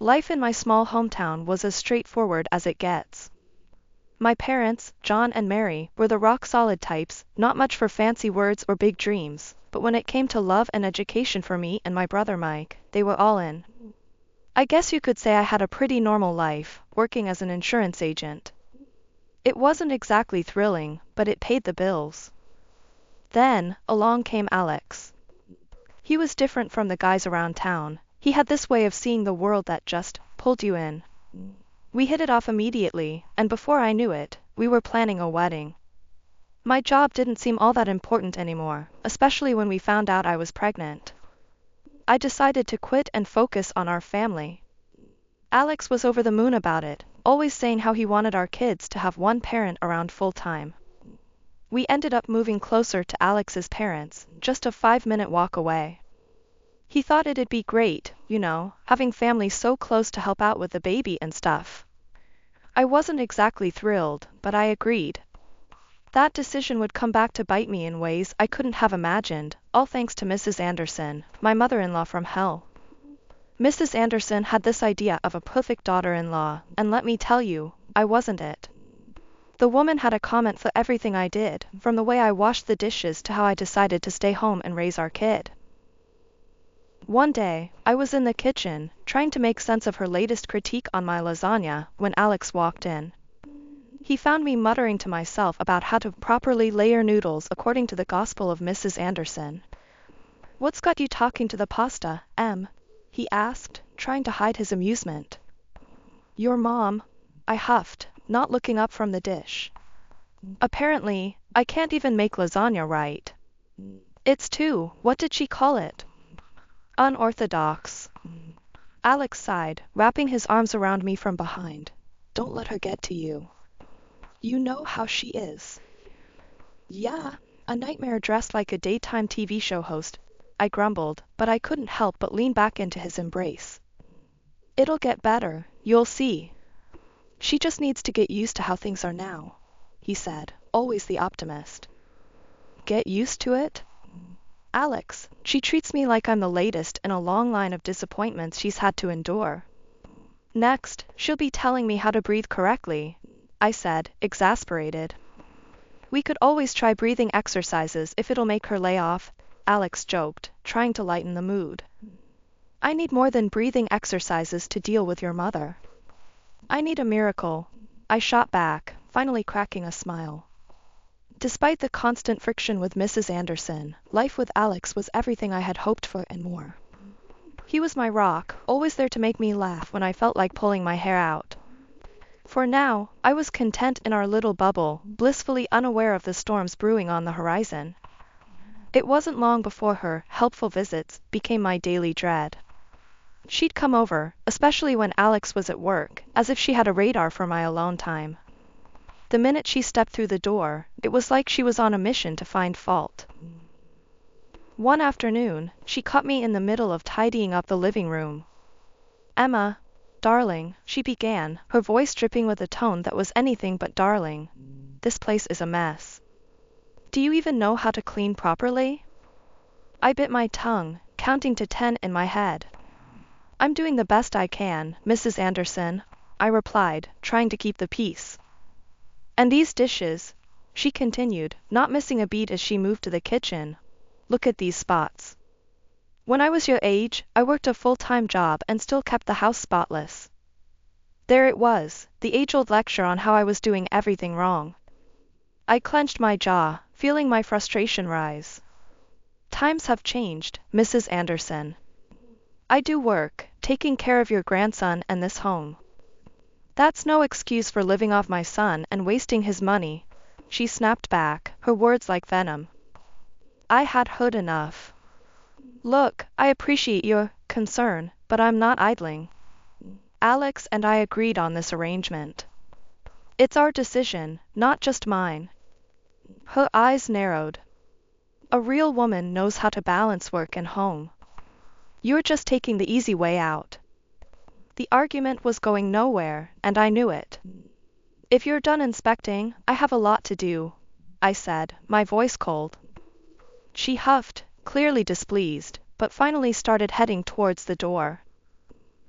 Life in my small hometown was as straightforward as it gets. My parents, John and Mary, were the rock-solid types, not much for fancy words or big dreams, but when it came to love and education for me and my brother Mike, they were all in. I guess you could say I had a pretty normal life, working as an insurance agent. It wasn't exactly thrilling, but it paid the bills. Then, along came Alex. He was different from the guys around town. He had this way of seeing the world that just pulled you in. We hit it off immediately, and before I knew it, we were planning a wedding. My job didn't seem all that important anymore, especially when we found out I was pregnant. I decided to quit and focus on our family. Alex was over the moon about it, always saying how he wanted our kids to have one parent around full-time. We ended up moving closer to Alex's parents, just a 5-minute walk away. He thought it'd be great, having family so close to help out with the baby and stuff. I wasn't exactly thrilled, but I agreed. That decision would come back to bite me in ways I couldn't have imagined, all thanks to Mrs. Anderson, my mother-in-law from hell. Mrs. Anderson had this idea of a perfect daughter-in-law, and let me tell you, I wasn't it. The woman had a comment for everything I did, from the way I washed the dishes to how I decided to stay home and raise our kid. One day, I was in the kitchen, trying to make sense of her latest critique on my lasagna, when Alex walked in. He found me muttering to myself about how to properly layer noodles according to the Gospel of Mrs. Anderson. "What's got you talking to the pasta, Em?" he asked, trying to hide his amusement. "Your mom," I huffed, not looking up from the dish. "Apparently, I can't even make lasagna right. It's too, what did she call it? Unorthodox." Alex sighed, wrapping his arms around me from behind. "Don't let her get to you. You know how she is." "Yeah, a nightmare dressed like a daytime TV show host," I grumbled, but I couldn't help but lean back into his embrace. "It'll get better, you'll see. She just needs to get used to how things are now," he said, always the optimist. "Get used to it? Alex, she treats me like I'm the latest in a long line of disappointments she's had to endure. Next, she'll be telling me how to breathe correctly," I said, exasperated. "We could always try breathing exercises if it'll make her lay off," Alex joked, trying to lighten the mood. "I need more than breathing exercises to deal with your mother. I need a miracle," I shot back, finally cracking a smile. Despite the constant friction with Mrs. Anderson, life with Alex was everything I had hoped for and more. He was my rock, always there to make me laugh when I felt like pulling my hair out. For now, I was content in our little bubble, blissfully unaware of the storms brewing on the horizon. It wasn't long before her helpful visits became my daily dread. She'd come over, especially when Alex was at work, as if she had a radar for my alone time. The minute she stepped through the door, it was like she was on a mission to find fault. One afternoon, she caught me in the middle of tidying up the living room. "Emma, darling," she began, her voice dripping with a tone that was anything but darling. "This place is a mess. Do you even know how to clean properly?" I bit my tongue, counting to 10 in my head. "I'm doing the best I can, Mrs. Anderson," I replied, trying to keep the peace. "And these dishes," she continued, not missing a beat as she moved to the kitchen. "Look at these spots. When I was your age, I worked a full-time job and still kept the house spotless." There it was, the age-old lecture on how I was doing everything wrong. I clenched my jaw, feeling my frustration rise. "Times have changed, Mrs. Anderson. I do work, taking care of your grandson and this home. That's no excuse for living off my son and wasting his money," she snapped back, her words like venom. I had heard enough. "Look, I appreciate your concern, but I'm not idling. Alex and I agreed on this arrangement. It's our decision, not just mine." Her eyes narrowed. "A real woman knows how to balance work and home. You're just taking the easy way out." The argument was going nowhere, and I knew it. "If you're done inspecting, I have a lot to do," I said, my voice cold. She huffed, clearly displeased, but finally started heading towards the door.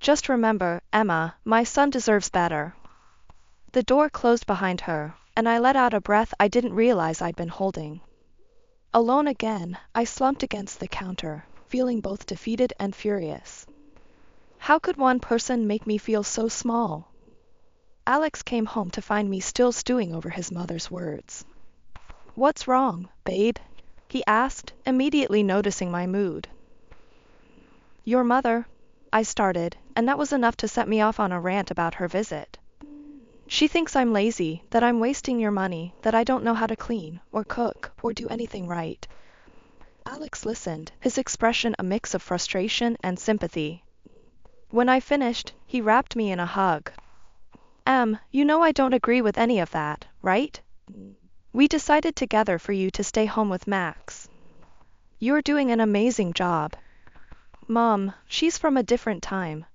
Just remember, Emma, my son deserves better. The door closed behind her, and I let out a breath I didn't realize I'd been holding. Alone again, I slumped against the counter, feeling both defeated and furious. How could one person make me feel so small? Alex came home to find me still stewing over his mother's words. "What's wrong, babe?" he asked, immediately noticing my mood. "Your mother," I started, and that was enough to set me off on a rant about her visit. "She thinks I'm lazy, that I'm wasting your money, that I don't know how to clean, or cook, or do anything right." Alex listened, his expression a mix of frustration and sympathy. When I finished, he wrapped me in a hug. You know I don't agree with any of that, right? We decided together for you to stay home with Max. You're doing an amazing job. Mom, she's from a different time.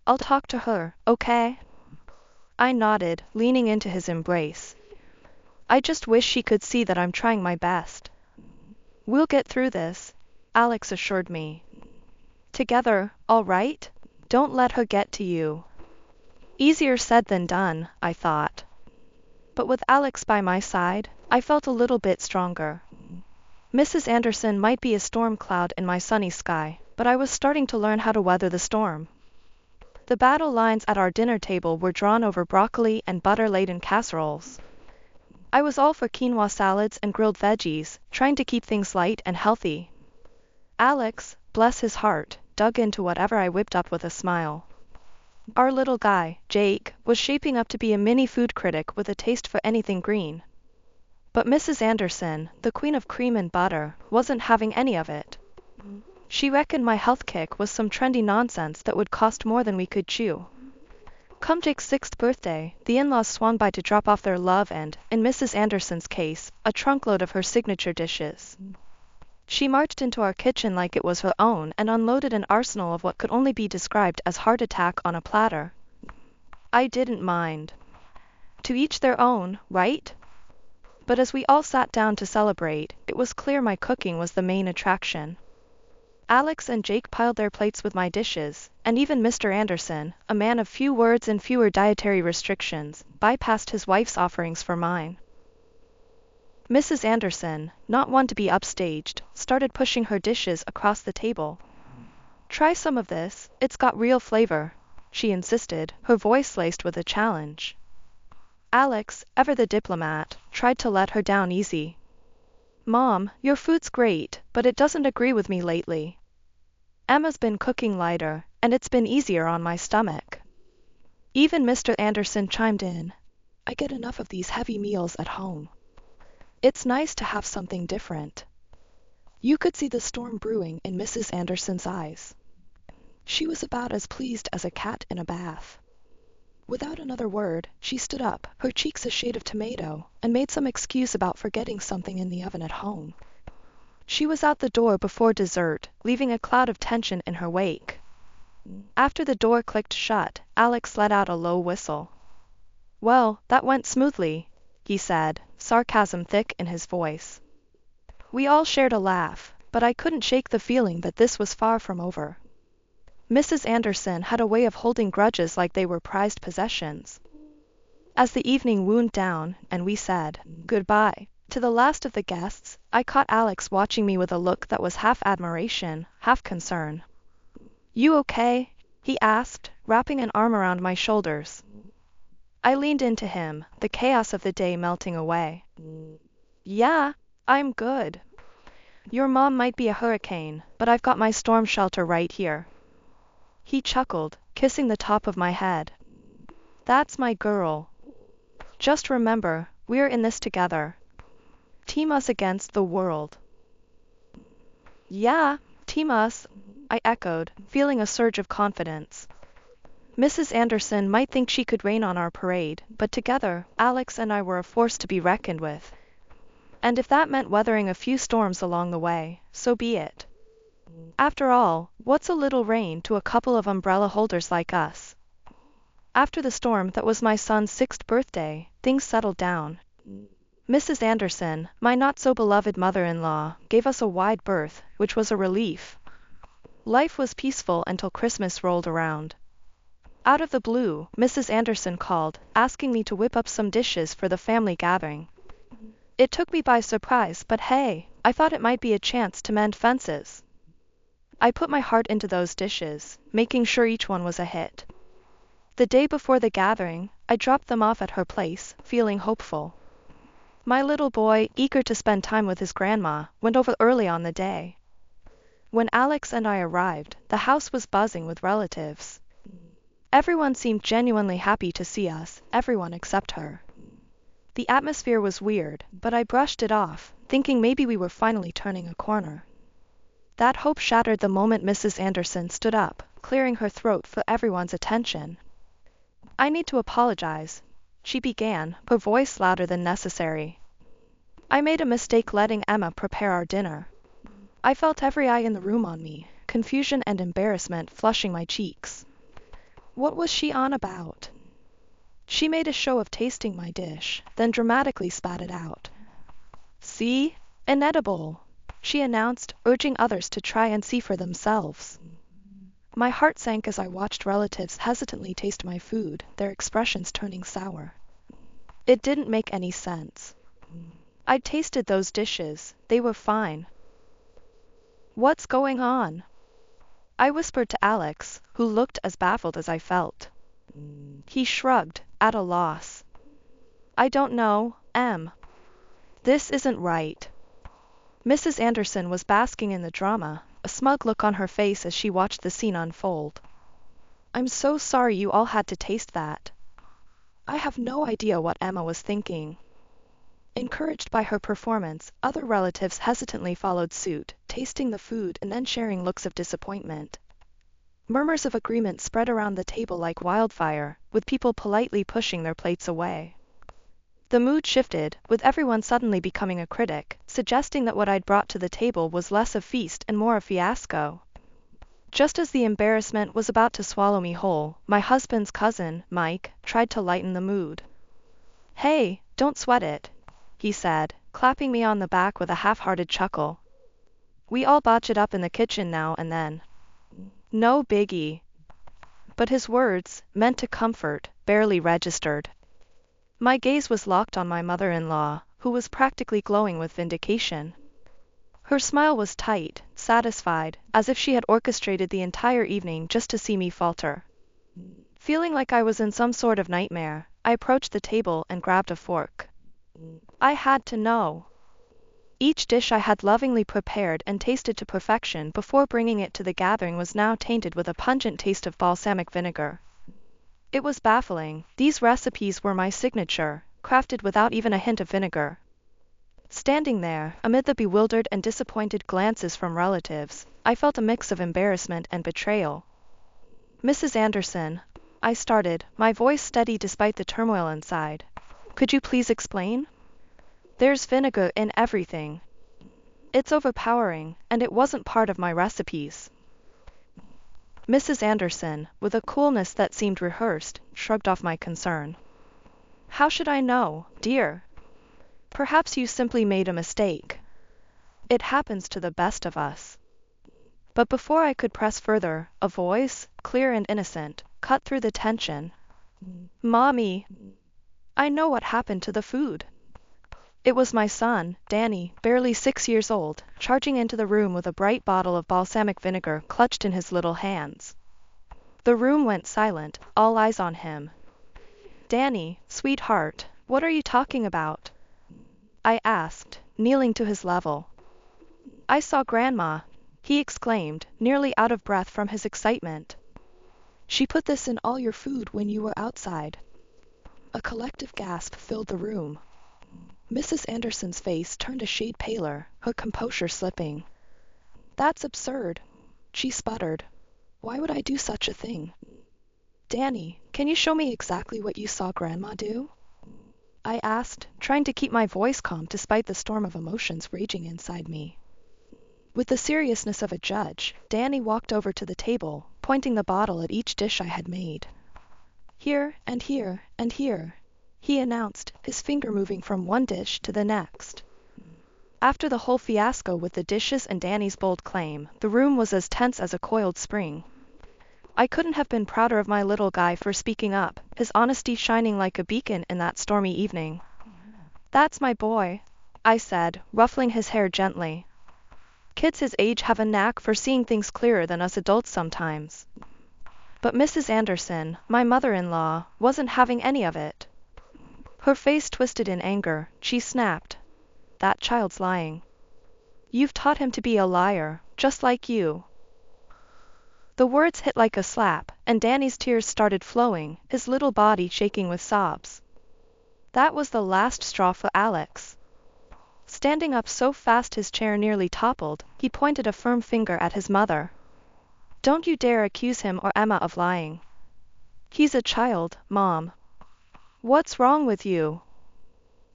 I'll talk to her, okay?" I nodded, leaning into his embrace. "I just wish she could see that I'm trying my best." "We'll get through this," Alex assured me. "Together, all right? Don't let her get to you." Easier said than done, I thought. But with Alex by my side, I felt a little bit stronger. Mrs. Anderson might be a storm cloud in my sunny sky, but I was starting to learn how to weather the storm. The battle lines at our dinner table were drawn over broccoli and butter-laden casseroles. I was all for quinoa salads and grilled veggies, trying to keep things light and healthy. Alex, bless his heart, dug into whatever I whipped up with a smile. Our little guy, Jake, was shaping up to be a mini food critic with a taste for anything green. But Mrs. Anderson, the queen of cream and butter, wasn't having any of it. She reckoned my health kick was some trendy nonsense that would cost more than we could chew. Come Jake's 6th birthday, the in-laws swung by to drop off their love and, in Mrs. Anderson's case, a trunkload of her signature dishes. She marched into our kitchen like it was her own and unloaded an arsenal of what could only be described as heart attack on a platter. I didn't mind. To each their own, right? But as we all sat down to celebrate, it was clear my cooking was the main attraction. Alex and Jake piled their plates with my dishes, and even Mr. Anderson, a man of few words and fewer dietary restrictions, bypassed his wife's offerings for mine. Mrs. Anderson, not one to be upstaged, started pushing her dishes across the table. "Try some of this, it's got real flavor," she insisted, her voice laced with a challenge. Alex, ever the diplomat, tried to let her down easy. "Mom, your food's great, but it doesn't agree with me lately. Emma's been cooking lighter, and it's been easier on my stomach." Even Mr. Anderson chimed in. "I get enough of these heavy meals at home. It's nice to have something different." You could see the storm brewing in Mrs. Anderson's eyes. She was about as pleased as a cat in a bath. Without another word, she stood up, her cheeks a shade of tomato, and made some excuse about forgetting something in the oven at home. She was out the door before dessert, leaving a cloud of tension in her wake. After the door clicked shut, Alex let out a low whistle. "Well, that went smoothly," he said, sarcasm thick in his voice. We all shared a laugh, but I couldn't shake the feeling that this was far from over. Mrs. Anderson had a way of holding grudges like they were prized possessions. As the evening wound down, and we said goodbye to the last of the guests, I caught Alex watching me with a look that was half admiration, half concern. "You okay?" he asked, wrapping an arm around my shoulders. I leaned into him, the chaos of the day melting away. "Yeah, I'm good. Your mom might be a hurricane, but I've got my storm shelter right here." He chuckled, kissing the top of my head. "That's my girl. Just remember, we're in this together. Team us against the world." "Yeah, team us," I echoed, feeling a surge of confidence. Mrs. Anderson might think she could rain on our parade, but together, Alex and I were a force to be reckoned with. And if that meant weathering a few storms along the way, so be it. After all, what's a little rain to a couple of umbrella holders like us? After the storm that was my son's 6th birthday, things settled down. Mrs. Anderson, my not-so-beloved mother-in-law, gave us a wide berth, which was a relief. Life was peaceful until Christmas rolled around. Out of the blue, Mrs. Anderson called, asking me to whip up some dishes for the family gathering. It took me by surprise, but hey, I thought it might be a chance to mend fences. I put my heart into those dishes, making sure each one was a hit. The day before the gathering, I dropped them off at her place, feeling hopeful. My little boy, eager to spend time with his grandma, went over early on the day. When Alex and I arrived, the house was buzzing with relatives. Everyone seemed genuinely happy to see us, everyone except her. The atmosphere was weird, but I brushed it off, thinking maybe we were finally turning a corner. That hope shattered the moment Mrs. Anderson stood up, clearing her throat for everyone's attention. "I need to apologize," she began, her voice louder than necessary. "I made a mistake letting Emma prepare our dinner." I felt every eye in the room on me, confusion and embarrassment flushing my cheeks. What was she on about? She made a show of tasting my dish, then dramatically spat it out. "See? Inedible," she announced, urging others to try and see for themselves. My heart sank as I watched relatives hesitantly taste my food, their expressions turning sour. It didn't make any sense. I'd tasted those dishes, they were fine. "What's going on?" I whispered to Alex, who looked as baffled as I felt. He shrugged, at a loss. "I don't know, Em. This isn't right." Mrs. Anderson was basking in the drama, a smug look on her face as she watched the scene unfold. "I'm so sorry you all had to taste that. I have no idea what Emma was thinking." Encouraged by her performance, other relatives hesitantly followed suit, tasting the food and then sharing looks of disappointment. Murmurs of agreement spread around the table like wildfire, with people politely pushing their plates away. The mood shifted, with everyone suddenly becoming a critic, suggesting that what I'd brought to the table was less a feast and more a fiasco. Just as the embarrassment was about to swallow me whole, my husband's cousin, Mike, tried to lighten the mood. "Hey, don't sweat it," he said, clapping me on the back with a half-hearted chuckle. "We all botch it up in the kitchen now and then. No biggie." But his words, meant to comfort, barely registered. My gaze was locked on my mother-in-law, who was practically glowing with vindication. Her smile was tight, satisfied, as if she had orchestrated the entire evening just to see me falter. Feeling like I was in some sort of nightmare, I approached the table and grabbed a fork. I had to know. Each dish I had lovingly prepared and tasted to perfection before bringing it to the gathering was now tainted with a pungent taste of balsamic vinegar. It was baffling. These recipes were my signature, crafted without even a hint of vinegar. Standing there, amid the bewildered and disappointed glances from relatives, I felt a mix of embarrassment and betrayal. "Mrs. Anderson," I started, my voice steady despite the turmoil inside. "Could you please explain? There's vinegar in everything. It's overpowering, and it wasn't part of my recipes." Mrs. Anderson, with a coolness that seemed rehearsed, shrugged off my concern. "How should I know, dear? Perhaps you simply made a mistake. It happens to the best of us." But before I could press further, a voice, clear and innocent, cut through the tension. "Mommy, I know what happened to the food." It was my son, Danny, barely 6 years old, charging into the room with a bright bottle of balsamic vinegar clutched in his little hands. The room went silent, all eyes on him. "Danny, sweetheart, what are you talking about?" I asked, kneeling to his level. "I saw Grandma," he exclaimed, nearly out of breath from his excitement. "She put this in all your food when you were outside." A collective gasp filled the room. Mrs. Anderson's face turned a shade paler, her composure slipping. "That's absurd," she sputtered. "Why would I do such a thing?" "Danny, can you show me exactly what you saw Grandma do?" I asked, trying to keep my voice calm despite the storm of emotions raging inside me. With the seriousness of a judge, Danny walked over to the table, pointing the bottle at each dish I had made. "Here, and here, and here," he announced, his finger moving from one dish to the next. After the whole fiasco with the dishes and Danny's bold claim, the room was as tense as a coiled spring. I couldn't have been prouder of my little guy for speaking up, his honesty shining like a beacon in that stormy evening. "That's my boy," I said, ruffling his hair gently. Kids his age have a knack for seeing things clearer than us adults sometimes. But Mrs. Anderson, my mother-in-law, wasn't having any of it. Her face twisted in anger. She snapped, "That child's lying. You've taught him to be a liar, just like you." The words hit like a slap, and Danny's tears started flowing, his little body shaking with sobs. That was the last straw for Alex. Standing up so fast his chair nearly toppled, he pointed a firm finger at his mother. "Don't you dare accuse him or Emma of lying. He's a child, Mom. What's wrong with you?"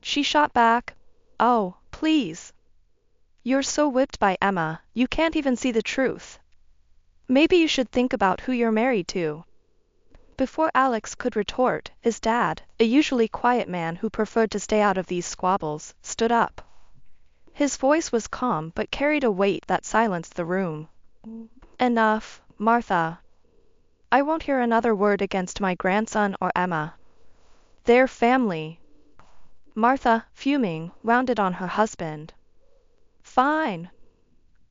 She shot back, "Oh, please. You're so whipped by Emma, you can't even see the truth. Maybe you should think about who you're married to." Before Alex could retort, his dad, a usually quiet man who preferred to stay out of these squabbles, stood up. His voice was calm but carried a weight that silenced the room. "Enough, Martha. I won't hear another word against my grandson or Emma. They're family." Martha, fuming, rounded on her husband. "Fine.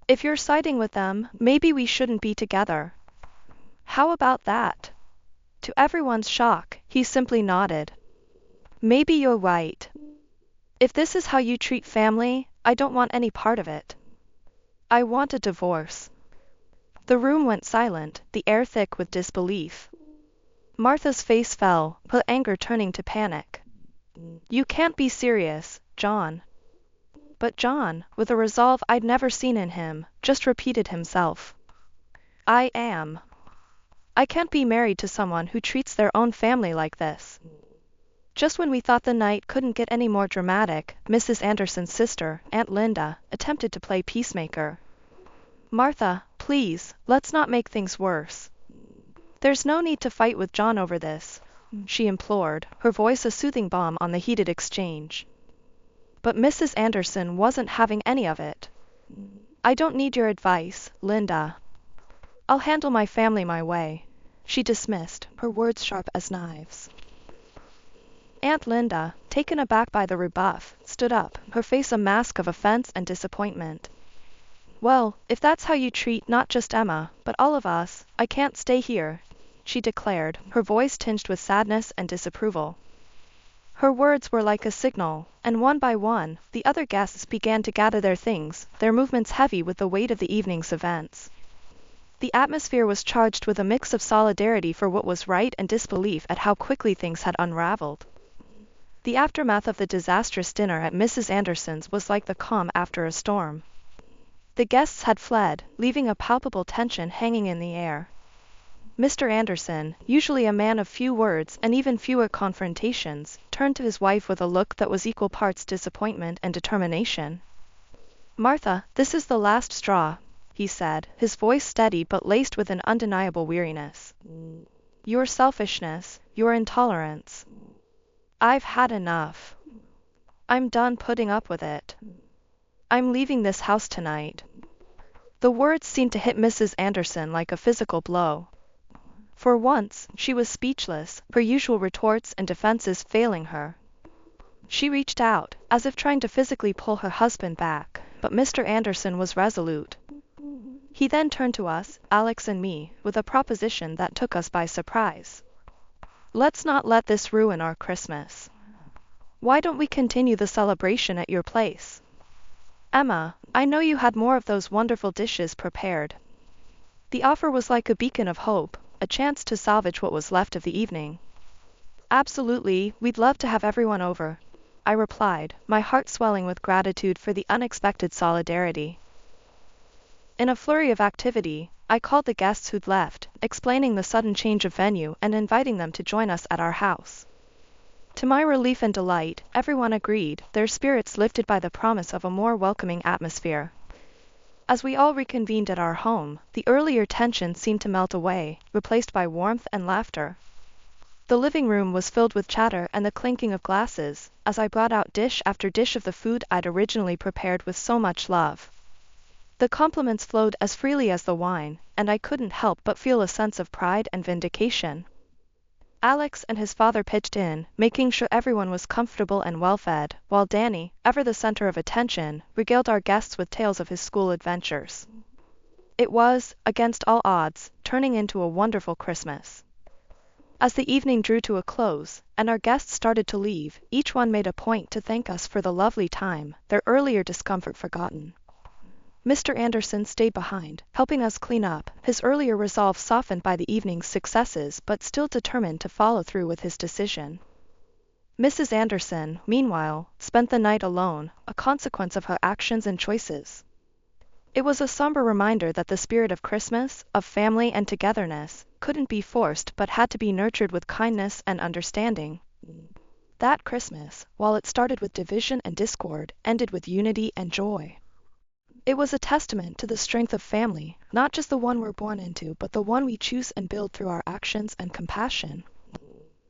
If you're siding with them, maybe we shouldn't be together. How about that?" To everyone's shock, he simply nodded. "Maybe you're right. If this is how you treat family, I don't want any part of it. I want a divorce." The room went silent, the air thick with disbelief. Martha's face fell, her anger turning to panic. "You can't be serious, John." But John, with a resolve I'd never seen in him, just repeated himself. "I am. I can't be married to someone who treats their own family like this." Just when we thought the night couldn't get any more dramatic, Mrs. Anderson's sister, Aunt Linda, attempted to play peacemaker. "Martha, please, let's not make things worse. There's no need to fight with John over this," she implored, her voice a soothing balm on the heated exchange. But Mrs. Anderson wasn't having any of it. "I don't need your advice, Linda. I'll handle my family my way," she dismissed, her words sharp as knives. Aunt Linda, taken aback by the rebuff, stood up, her face a mask of offense and disappointment. "Well, if that's how you treat not just Emma, but all of us, I can't stay here," she declared, her voice tinged with sadness and disapproval. Her words were like a signal, and one by one, the other guests began to gather their things, their movements heavy with the weight of the evening's events. The atmosphere was charged with a mix of solidarity for what was right and disbelief at how quickly things had unraveled. The aftermath of the disastrous dinner at Mrs. Anderson's was like the calm after a storm. The guests had fled, leaving a palpable tension hanging in the air. Mr. Anderson, usually a man of few words and even fewer confrontations, turned to his wife with a look that was equal parts disappointment and determination. "Martha, this is the last straw," he said, his voice steady but laced with an undeniable weariness. "Your selfishness, your intolerance. I've had enough. I'm done putting up with it. I'm leaving this house tonight." The words seemed to hit Mrs. Anderson like a physical blow. For once, she was speechless, her usual retorts and defenses failing her. She reached out, as if trying to physically pull her husband back, but Mr. Anderson was resolute. He then turned to us, Alex and me, with a proposition that took us by surprise. "Let's not let this ruin our Christmas. Why don't we continue the celebration at your place? Emma, I know you had more of those wonderful dishes prepared." The offer was like a beacon of hope, a chance to salvage what was left of the evening. "Absolutely, we'd love to have everyone over," I replied, my heart swelling with gratitude for the unexpected solidarity. In a flurry of activity, I called the guests who'd left, explaining the sudden change of venue and inviting them to join us at our house. To my relief and delight, everyone agreed, their spirits lifted by the promise of a more welcoming atmosphere. As we all reconvened at our home, the earlier tension seemed to melt away, replaced by warmth and laughter. The living room was filled with chatter and the clinking of glasses, as I brought out dish after dish of the food I'd originally prepared with so much love. The compliments flowed as freely as the wine, and I couldn't help but feel a sense of pride and vindication. Alex and his father pitched in, making sure everyone was comfortable and well-fed, while Danny, ever the center of attention, regaled our guests with tales of his school adventures. It was, against all odds, turning into a wonderful Christmas. As the evening drew to a close, and our guests started to leave, each one made a point to thank us for the lovely time, their earlier discomfort forgotten. Mr. Anderson stayed behind, helping us clean up, his earlier resolve softened by the evening's successes but still determined to follow through with his decision. Mrs. Anderson, meanwhile, spent the night alone, a consequence of her actions and choices. It was a somber reminder that the spirit of Christmas, of family and togetherness, couldn't be forced but had to be nurtured with kindness and understanding. That Christmas, while it started with division and discord, ended with unity and joy. It was a testament to the strength of family, not just the one we're born into, but the one we choose and build through our actions and compassion.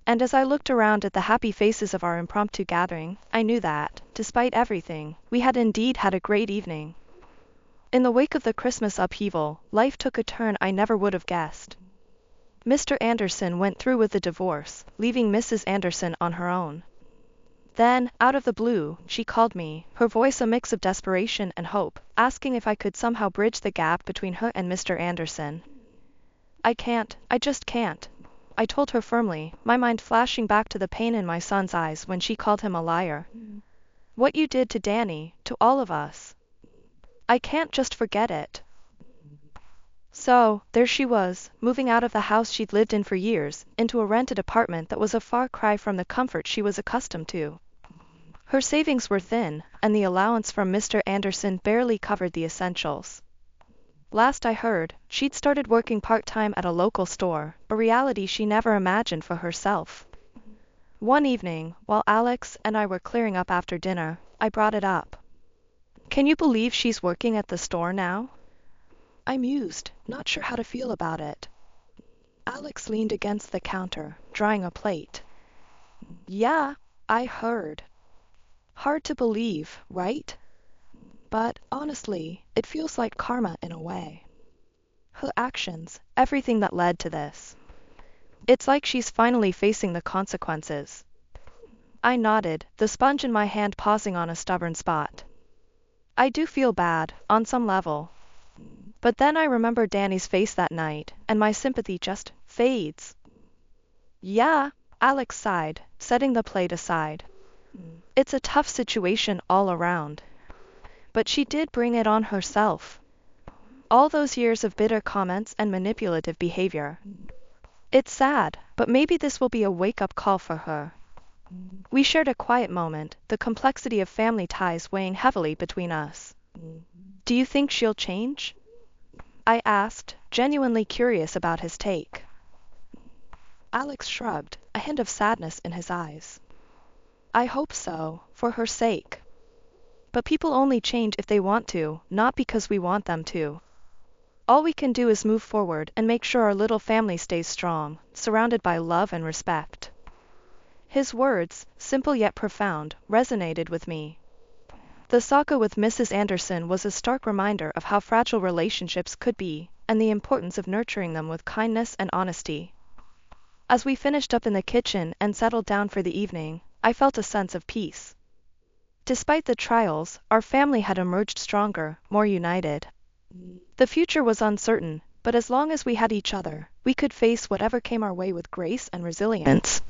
And as I looked around at the happy faces of our impromptu gathering, I knew that, despite everything, we had indeed had a great evening. In the wake of the Christmas upheaval, life took a turn I never would have guessed. Mr. Anderson went through with the divorce, leaving Mrs. Anderson on her own. Then, out of the blue, she called me, her voice a mix of desperation and hope, asking if I could somehow bridge the gap between her and Mr. Anderson. I just can't, I told her firmly, my mind flashing back to the pain in my son's eyes when she called him a liar. What you did to Danny, to all of us. I can't just forget it. So, there she was, moving out of the house she'd lived in for years, into a rented apartment that was a far cry from the comfort she was accustomed to. Her savings were thin, and the allowance from Mr. Anderson barely covered the essentials. Last I heard, she'd started working part-time at a local store, a reality she never imagined for herself. One evening, while Alex and I were clearing up after dinner, I brought it up. Can you believe she's working at the store now? I mused, not sure how to feel about it. Alex leaned against the counter, drying a plate. Yeah, I heard. Hard to believe, right? But, honestly, it feels like karma in a way. Her actions, everything that led to this. It's like she's finally facing the consequences. I nodded, the sponge in my hand pausing on a stubborn spot. I do feel bad, on some level. But then I remember Danny's face that night, and my sympathy just fades. Yeah, Alex sighed, setting the plate aside. It's a tough situation all around. But she did bring it on herself. All those years of bitter comments and manipulative behavior. It's sad, but maybe this will be a wake-up call for her. We shared a quiet moment, the complexity of family ties weighing heavily between us. Do you think she'll change? I asked, genuinely curious about his take. Alex shrugged, a hint of sadness in his eyes. I hope so, for her sake. But people only change if they want to, not because we want them to. All we can do is move forward and make sure our little family stays strong, surrounded by love and respect. His words, simple yet profound, resonated with me. The saga with Mrs. Anderson was a stark reminder of how fragile relationships could be, and the importance of nurturing them with kindness and honesty. As we finished up in the kitchen and settled down for the evening, I felt a sense of peace. Despite the trials, our family had emerged stronger, more united. The future was uncertain, but as long as we had each other, we could face whatever came our way with grace and resilience.